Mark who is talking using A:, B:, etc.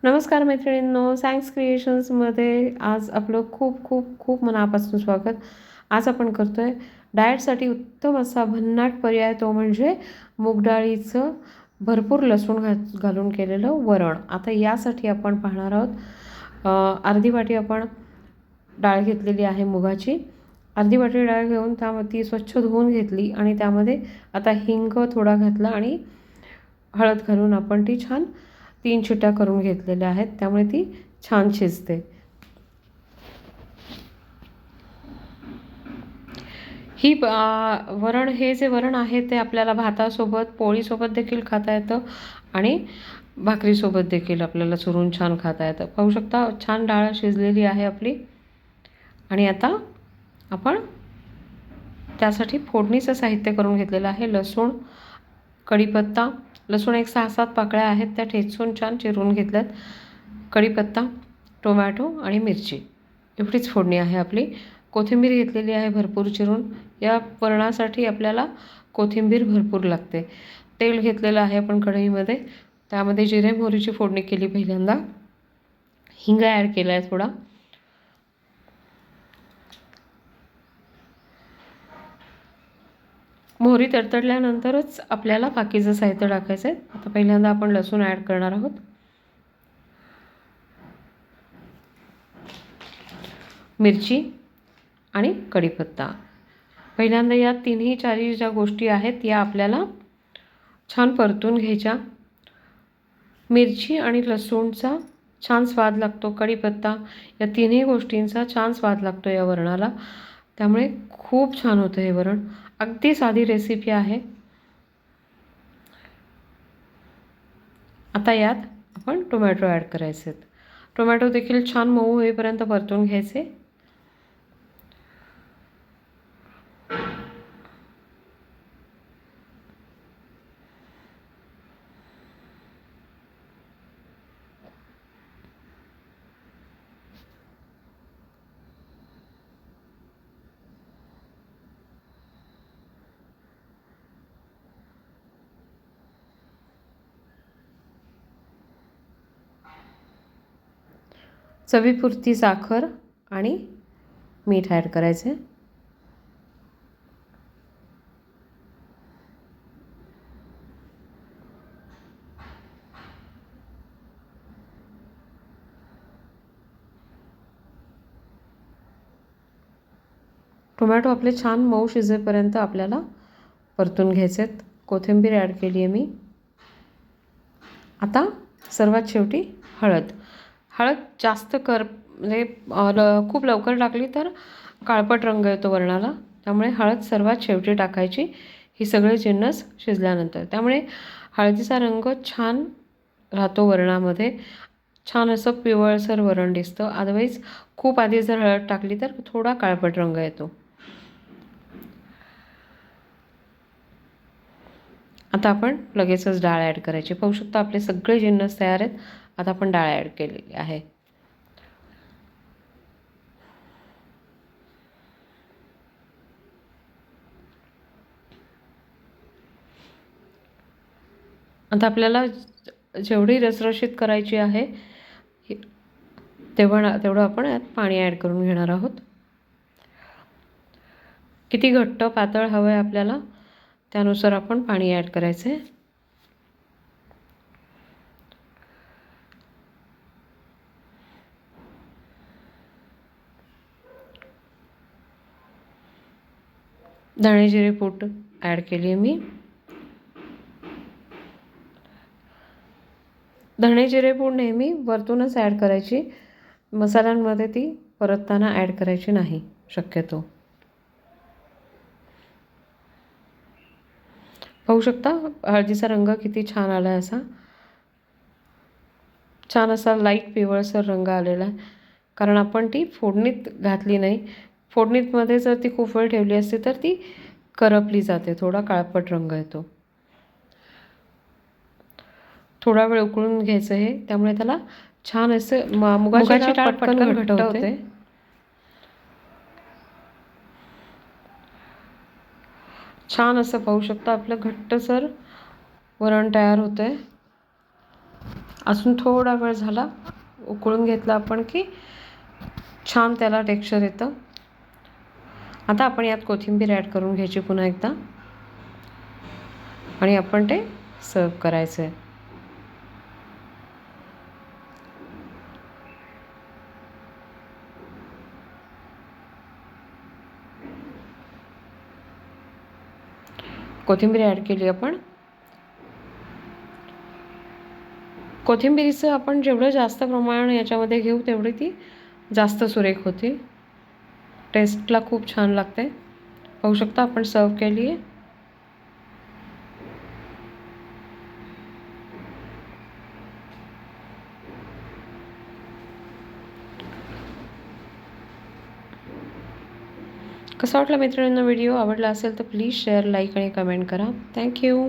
A: नमस्कार मैत्रिणींनो, सायन्स क्रिएशन्समध्ये आज आपलं खूप खूप खूप मनापासून स्वागत. आज आपण करतो आहे डाएटसाठी उत्तम असा भन्नाट पर्याय, तो म्हणजे मूग डाळीचं भरपूर लसूण घालून केलेलं वरण. आता यासाठी आपण पाहणार आहोत अर्धी वाटी आपण डाळ घेतलेली आहे मुगाची. अर्धी वाटी डाळ घेऊन ती स्वच्छ धुवून घेतली आणि त्यामध्ये आता हिंग थोडा घातला आणि हळद घालून आपण ती छान 3 शिट्ट्या करून घेतलेल्या आहेत, त्यामुळे ती छान शिजते. हे जे वरण आहे ते आपल्याला भातासोबत, पोळीसोबत देखील खाता येतं आणि भाकरीसोबत देखील आपल्याला चुरून छान खाता येतं. पाहू शकता छान डाळ शिजलेली आहे आपली. आणि आता आपण त्यासाठी फोडणीचं साहित्य करून घेतलेलं आहे. लसूण, कढीपत्ता, लसूण एक 6-7 पाकळ्या आहेत, त्या ठेचून छान चिरून घेतल्यात. कढीपत्ता, टोमॅटो आणि मिरची एवढीच फोडणी आहे आपली. कोथिंबीर घेतलेली आहे भरपूर चिरून. या वरणासाठी आपल्याला कोथिंबीर भरपूर लागते. तेल घेतलेलं आहे आपण कढईमध्ये, त्यामध्ये जिरे मोहरीची फोडणी केली पहिल्यांदा. हिंग ॲड केला आहे थोडा. मोहरी तडतडल्यानंतरच आपल्याला बाकीचं साहित्य टाकायचं आहे. आता पहिल्यांदा आपण लसूण ॲड करणार आहोत. मिरची आणि कढीपत्ता. पहिल्यांदा या तिन्ही चारी ज्या गोष्टी आहेत या आपल्याला छान परतून घ्यायच्या. मिरची आणि लसूणचा छान स्वाद लागतो, कढीपत्ता, या तिन्ही गोष्टींचा छान स्वाद लागतो या वरणाला, त्यामुळे खूप छान होतं हे वरण. अगदी साधी रेसिपी आहे. आता यात आपण टोमॅटो ॲड करायचे आहेत. टोमॅटो देखील छान मऊ होईपर्यंत परतून घ्यायचे. चवीपुरती साखर आणि मीठ ॲड करायचे. टोमॅटो आपले छान मऊ शिजेपर्यंत आपल्याला परतून घ्यायचे आहेत. कोथिंबीर ॲड केली आहे मी. आता सर्वात शेवटी हळद. हळद जास्त म्हणजे खूप लवकर टाकली तर काळपट रंग येतो वरणाला, त्यामुळे हळद सर्वात शेवटी टाकायची ही सगळे जिन्नस शिजल्यानंतर. त्यामुळे हळदीचा रंग छान राहतो वरणामध्ये, छान असं पिवळसर वरण दिसतं. अदरवाईज खूप आधी जर हळद टाकली तर थोडा काळपट रंग येतो. आता आपण लगेचच डाळ ॲड करायची. पाहू शकता आपले सगळे जिन्नस तयार आहेत. आता आपण डाळ ॲड केलेली आहे. आता आपल्याला जेवढी रसरशीत करायची आहे तेवढं आपण यात पाणी ॲड करून घेणार आहोत. किती घट्ट पातळ हवं आहे आपल्याला त्यानुसार आपण पाणी ॲड करायचं आहे. धणे जिरे पूड ॲड केली आहे मी. धणे जिरे पूड नेहमी वरतूनच ॲड करायची, मसाल्यांमध्ये ती परतताना ॲड करायची नाही शक्यतो. पाहू शकता हळदीचा रंग किती छान आला आहे. असा छान असा लाईट पिवळसर रंग आलेला आहे, कारण आपण ती फोडणीत घातली नाही. फोडणीमध्ये जर ती खूप वेळ ठेवली असती तर ती करपली जाते, थोडा काळपट रंग येतो. थोडा वेळ उकळून घ्यायचं हे, त्यामुळे त्याला छान असं मुगाची डाळ पटकन घट्ट होते. छान असं पाहू शकता आपलं घट्टसर वरण तयार होतं आहे. अजून थोडा वेळ झाला उकळून घेतला आपण की छान त्याला टेक्स्चर येतं. आता आपण यात कोथिंबीर ॲड करून घ्यायची पुन्हा एकदा आणि आपण ते सर्व करायचं आहे. कोथिंबीर ॲड केली आपण. कोथिंबिरीचं आपण जेवढं जास्त प्रमाण याच्यामध्ये घेऊ तेवढी ती जास्त सुरेख होती. टेस्टला खूप छान लागते. पाहू शकता आपण सर्व केली आहे. कसा वाटला मित्रांनो व्हिडिओ? आवडला असेल तर प्लीज शेअर, लाईक आणि कमेंट करा. थँक्यू.